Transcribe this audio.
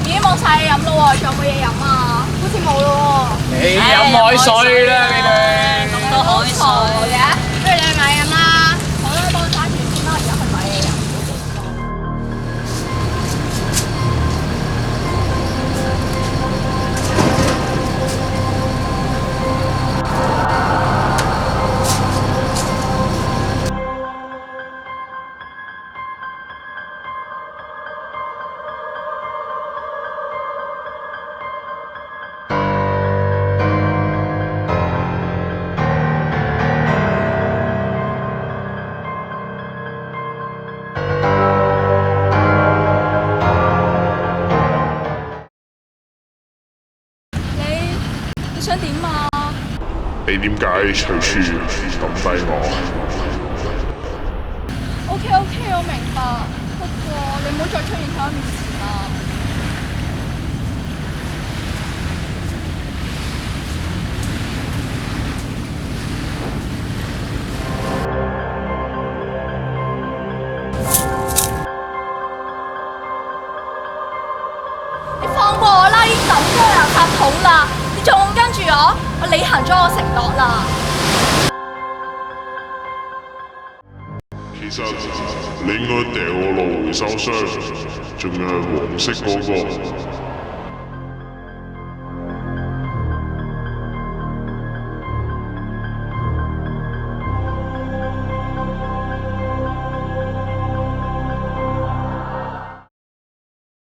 已經冇晒嘢飲咯喎，仲有冇嘢飲啊？好似冇咯喎。你飲海水啦，你哋。咁多海水嘅，不如你去買飲啦。好啦，幫我揸住先啦，而家去買嘢飲。你想點啊？你點解隨處抌低我？ OK，我明白。不過你唔好再出現喺我面前啦。你放過我啦！已經抌咗垃圾桶啦，你仲跟住我履行咗我承諾啦。其實你應該掉我落回收箱，仲有黃色嗰個。